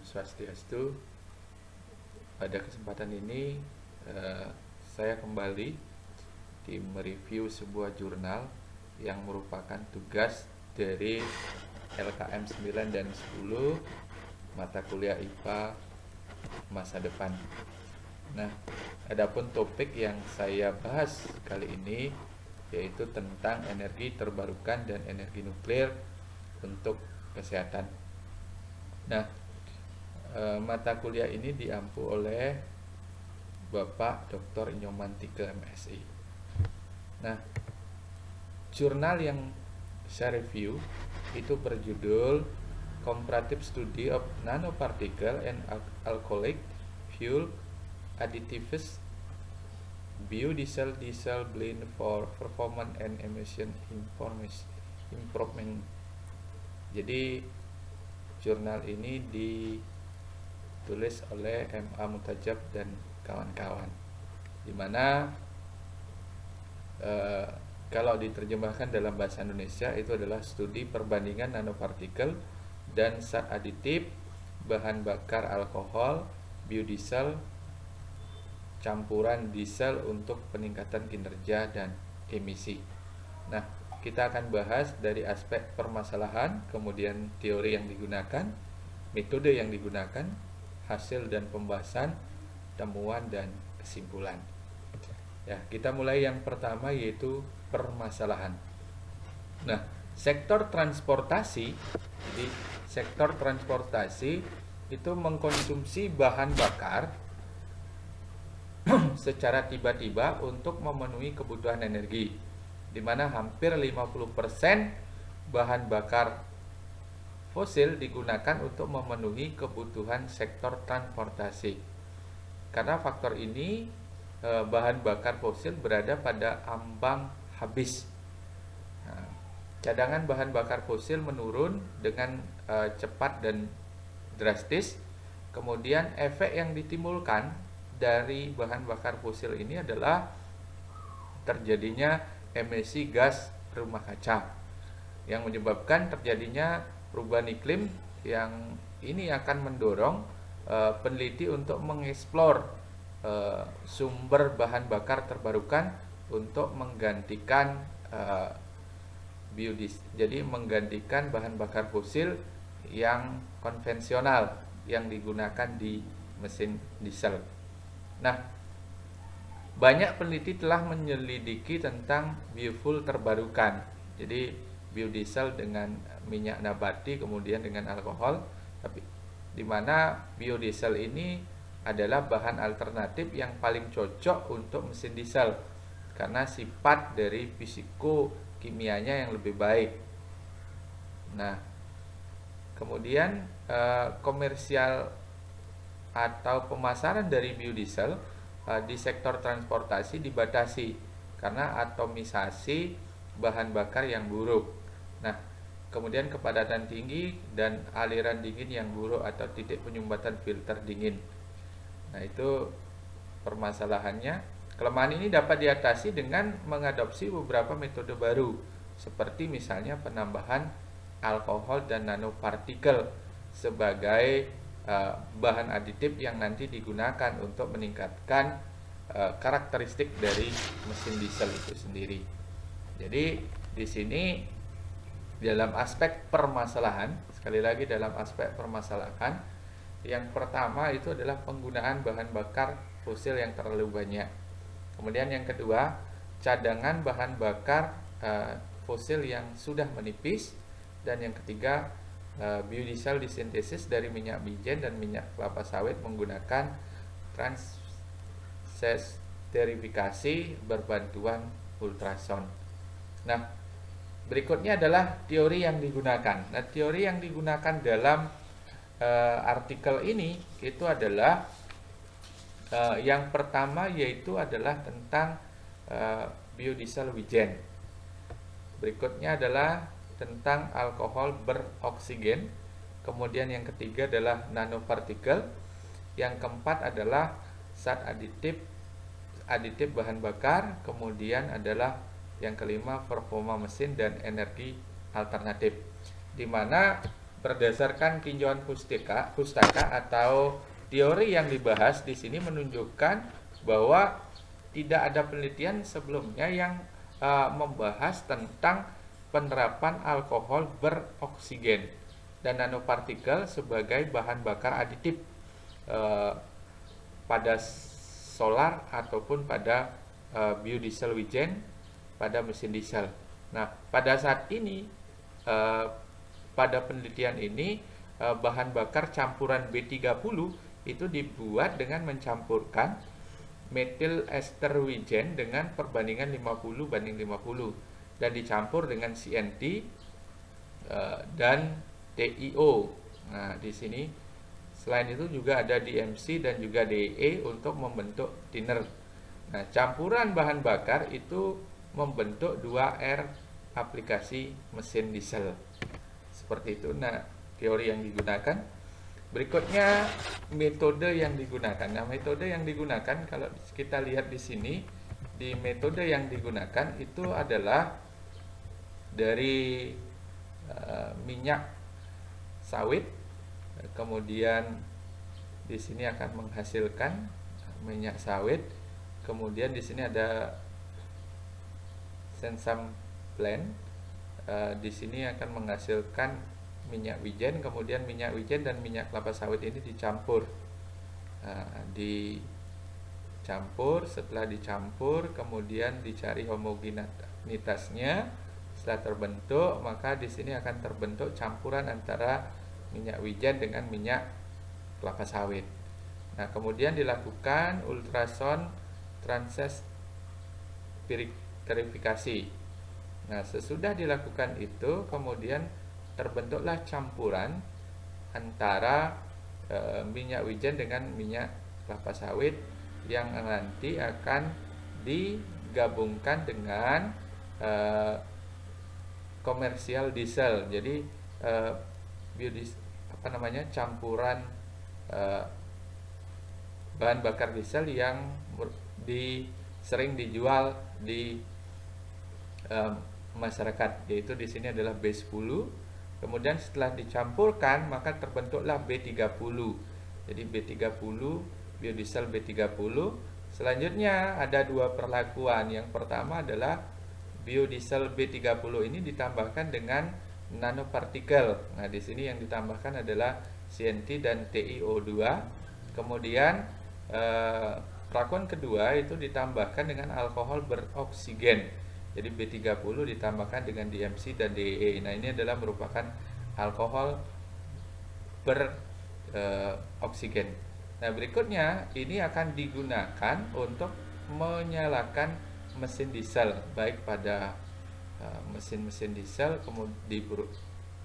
Swastiastu. Pada kesempatan ini saya kembali di mereview sebuah jurnal yang merupakan tugas dari LKM 9 dan 10 mata kuliah IPA masa depan. Nah, adapun topik yang saya bahas kali ini yaitu tentang energi terbarukan dan energi nuklir untuk kesehatan. Nah, mata kuliah ini diampu oleh Bapak Dr. Nyoman Tike MSI. Nah, jurnal yang saya review itu berjudul Comparative Study of Nanoparticle and Alcoholic Fuel Additives Biodiesel Diesel Blend for Performance and Emission Improvement. Jadi jurnal ini ditulis oleh M.A. Mutajab dan kawan-kawan, dimana kalau diterjemahkan dalam bahasa Indonesia itu adalah studi perbandingan nanopartikel dan zat aditif bahan bakar alkohol biodiesel campuran diesel untuk peningkatan kinerja dan emisi. Nah, kita akan bahas dari aspek permasalahan, kemudian teori yang digunakan, metode yang digunakan, hasil dan pembahasan, temuan dan kesimpulan. Ya, kita mulai yang pertama yaitu permasalahan. Nah, sektor transportasi, jadi sektor transportasi itu mengkonsumsi bahan bakar secara tiba-tiba untuk memenuhi kebutuhan energi, di mana hampir 50% bahan bakar fosil digunakan untuk memenuhi kebutuhan sektor transportasi. Karena faktor ini bahan bakar fosil berada pada ambang habis. Nah, cadangan bahan bakar fosil menurun dengan cepat dan drastis. Kemudian efek yang ditimbulkan dari bahan bakar fosil ini adalah terjadinya emisi gas rumah kaca yang menyebabkan terjadinya perubahan iklim, yang ini akan mendorong peneliti untuk mengeksplor sumber bahan bakar terbarukan untuk menggantikan jadi menggantikan bahan bakar fosil yang konvensional yang digunakan di mesin diesel. Nah, banyak peneliti telah menyelidiki tentang biofuel terbarukan. Jadi biodiesel dengan minyak nabati kemudian dengan alkohol, tapi di mana biodiesel ini adalah bahan alternatif yang paling cocok untuk mesin diesel karena sifat dari fisiko kimianya yang lebih baik. Nah, kemudian komersial atau pemasaran dari biodiesel di sektor transportasi dibatasi karena atomisasi bahan bakar yang buruk. Nah, kemudian kepadatan tinggi dan aliran dingin yang buruk atau titik penyumbatan filter dingin. Nah, itu permasalahannya. Kelemahan ini dapat diatasi dengan mengadopsi beberapa metode baru, seperti misalnya penambahan alkohol dan nanopartikel sebagai bahan aditif yang nanti digunakan untuk meningkatkan karakteristik dari mesin diesel itu sendiri. Jadi di sini dalam aspek permasalahan, sekali lagi dalam aspek permasalahan, yang pertama itu adalah penggunaan bahan bakar fosil yang terlalu banyak. Kemudian yang kedua, cadangan bahan bakar fosil yang sudah menipis. Dan yang ketiga, biodiesel disintesis dari minyak bijen dan minyak kelapa sawit menggunakan transesterifikasi berbantuan ultrason. Nah, berikutnya adalah teori yang digunakan. Nah, teori yang digunakan dalam artikel ini itu adalah yang pertama yaitu adalah tentang biodiesel wijen. Berikutnya adalah tentang alkohol beroksigen. Kemudian yang ketiga adalah nanopartikel. Yang keempat adalah zat aditif bahan bakar. Kemudian adalah yang kelima performa mesin dan energi alternatif. Di mana berdasarkan tinjauan pustaka atau teori yang dibahas di sini menunjukkan bahwa tidak ada penelitian sebelumnya yang membahas tentang penerapan alkohol beroksigen dan nanopartikel sebagai bahan bakar aditif pada solar ataupun pada biodiesel wijen pada mesin diesel. Nah, pada saat ini pada penelitian ini bahan bakar campuran B30 itu dibuat dengan mencampurkan metil ester wijen dengan perbandingan 50:50 dan dicampur dengan CNT dan TiO. Nah, di sini selain itu juga ada DMC dan juga DE untuk membentuk thinner. Nah, campuran bahan bakar itu membentuk 2R aplikasi mesin diesel. Seperti itu. Nah, teori yang digunakan. Berikutnya metode yang digunakan. Nah, metode yang digunakan kalau kita lihat di sini, di metode yang digunakan itu adalah dari minyak sawit, kemudian di sini akan menghasilkan minyak sawit, kemudian di sini ada sensam blend, di sini akan menghasilkan minyak wijen, kemudian minyak wijen dan minyak kelapa sawit ini dicampur, setelah dicampur kemudian dicari homogenitasnya. Setelah terbentuk, maka di sini akan terbentuk campuran antara minyak wijen dengan minyak kelapa sawit. Nah, kemudian dilakukan ultrasound transesterifikasi. Nah, sesudah dilakukan itu, kemudian terbentuklah campuran antara minyak wijen dengan minyak kelapa sawit yang nanti akan digabungkan dengan komersial diesel. Jadi campuran bahan bakar diesel yang sering dijual di masyarakat, yaitu di sini adalah B10. Kemudian setelah dicampurkan maka terbentuklah B30. Jadi B30, biodiesel B30. Selanjutnya ada dua perlakuan. Yang pertama adalah biodiesel B30 ini ditambahkan dengan nanopartikel. Nah, di sini yang ditambahkan adalah CNT dan TiO2. Kemudian perlakuan kedua itu ditambahkan dengan alkohol beroksigen. Jadi B30 ditambahkan dengan DMC dan DE. Nah, ini adalah merupakan alkohol beroksigen. Nah, berikutnya ini akan digunakan untuk menyalakan mesin diesel, baik pada mesin-mesin diesel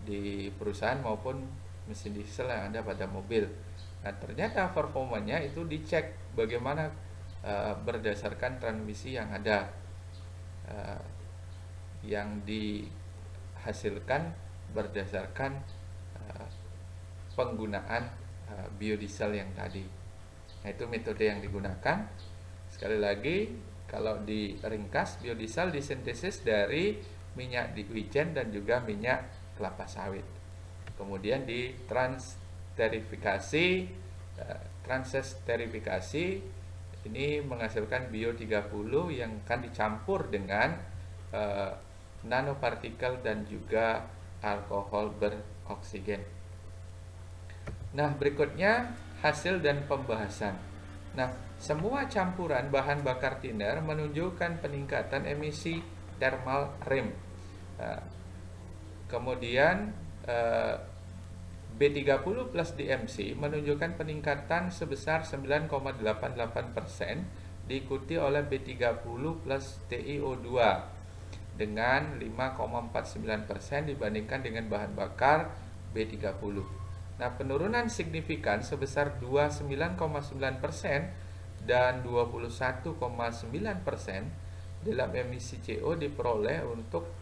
di perusahaan maupun mesin diesel yang ada pada mobil. Nah, ternyata performanya itu dicek bagaimana berdasarkan transmisi yang ada, yang dihasilkan berdasarkan penggunaan biodiesel yang tadi. Nah, itu metode yang digunakan. Sekali lagi, kalau diringkas, biodiesel disintesis dari minyak wijen dan juga minyak kelapa sawit. Kemudian transesterifikasi ini menghasilkan bio30 yang akan dicampur dengan nanopartikel dan juga alkohol beroksigen. Nah, berikutnya hasil dan pembahasan. Nah, semua campuran bahan bakar thinner menunjukkan peningkatan emisi thermal rim. Kemudian B30 plus DMC menunjukkan peningkatan sebesar 9,88%, diikuti oleh B30 plus TiO2 dengan 5,49% dibandingkan dengan bahan bakar B30. Nah, penurunan signifikan sebesar 29,9% dan 21,9% dalam emisi CO diperoleh untuk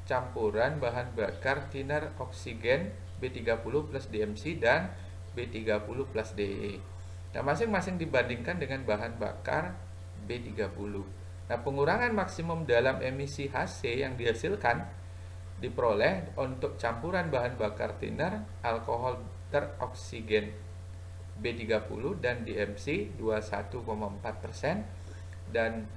campuran bahan bakar thinner oksigen B30 plus DMC dan B30 plus DE. Nah, masing-masing dibandingkan dengan bahan bakar B30. Nah, pengurangan maksimum dalam emisi HC yang dihasilkan diperoleh untuk campuran bahan bakar thinner, alkohol teroksigen B30 dan DMC 21,4% dan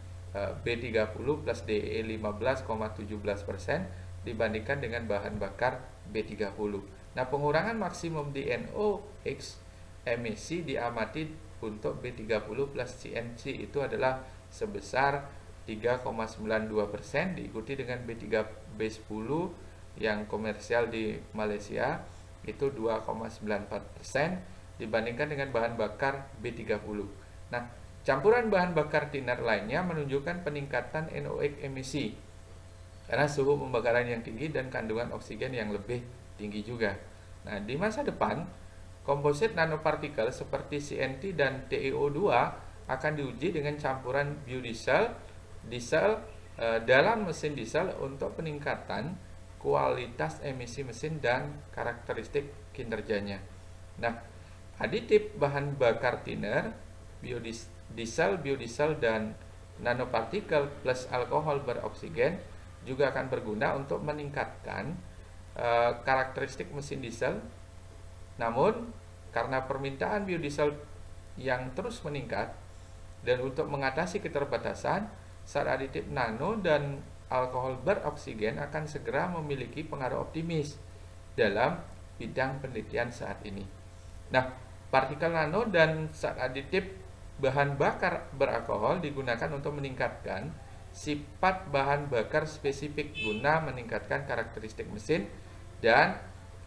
B30 plus DE 15,17% dibandingkan dengan bahan bakar B30. Nah, pengurangan maksimum di NOx emisi diamati untuk B30 plus CNC itu adalah sebesar 3,92%, diikuti dengan B10 yang komersial di Malaysia itu 2,94% dibandingkan dengan bahan bakar B30. Nah, campuran bahan bakar thinner lainnya menunjukkan peningkatan NOx emisi karena suhu pembakaran yang tinggi dan kandungan oksigen yang lebih tinggi juga. Nah, di masa depan, komposit nanopartikel seperti CNT dan TiO2 akan diuji dengan campuran biodiesel, diesel dalam mesin diesel untuk peningkatan kualitas emisi mesin dan karakteristik kinerjanya. Nah, aditif bahan bakar thinner, biodiesel dan nanopartikel plus alkohol beroksigen juga akan berguna untuk meningkatkan karakteristik mesin diesel. Namun, karena permintaan biodiesel yang terus meningkat dan untuk mengatasi keterbatasan, zat aditif nano dan alkohol beroksigen akan segera memiliki pengaruh optimis dalam bidang penelitian saat ini. Nah, partikel nano dan zat aditif bahan bakar beralkohol digunakan untuk meningkatkan sifat bahan bakar spesifik guna meningkatkan karakteristik mesin dan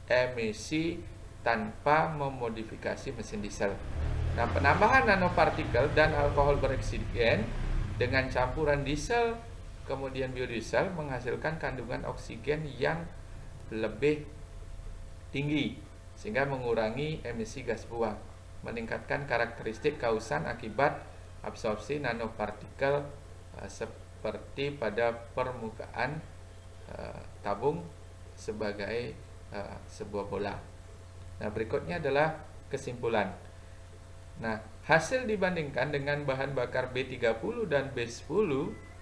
emisi tanpa memodifikasi mesin diesel. Nah, penambahan nanopartikel dan alkohol beroksigen dengan campuran diesel kemudian biodiesel menghasilkan kandungan oksigen yang lebih tinggi sehingga mengurangi emisi gas buang, meningkatkan karakteristik kausan akibat absorpsi nanopartikel seperti pada permukaan tabung sebagai sebuah bola. Nah, berikutnya adalah kesimpulan. Nah, hasil dibandingkan dengan bahan bakar B30 dan B10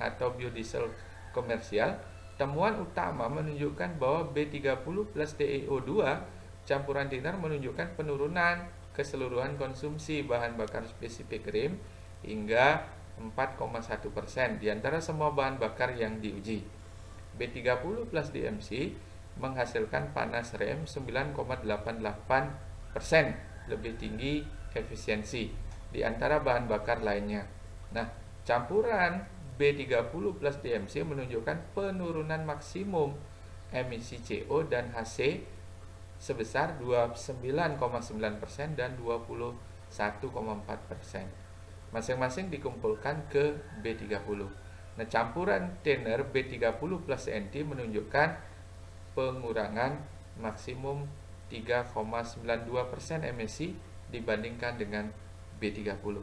atau biodiesel komersial, temuan utama menunjukkan bahwa B30 plus TiO2 campuran thinner menunjukkan penurunan keseluruhan konsumsi bahan bakar spesifik rem hingga 4,1% di antara semua bahan bakar yang diuji. B30 plus DMC menghasilkan panas rem 9,88%, lebih tinggi efisiensi di antara bahan bakar lainnya. Nah, campuran B30 plus DMC menunjukkan penurunan maksimum emisi CO dan HC sebesar 29,9% dan 21,4%. Masing-masing dikumpulkan ke B30. Nah, campuran thinner B30 plus CNT menunjukkan pengurangan maksimum 3,92% emisi dibandingkan dengan B30.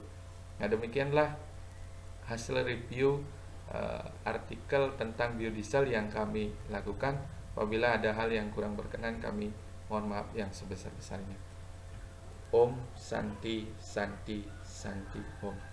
Nah, demikianlah hasil review artikel tentang biodiesel yang kami lakukan. Apabila ada hal yang kurang berkenan, kami mohon maaf yang sebesar-besarnya. Om Santi Santi Santi Om.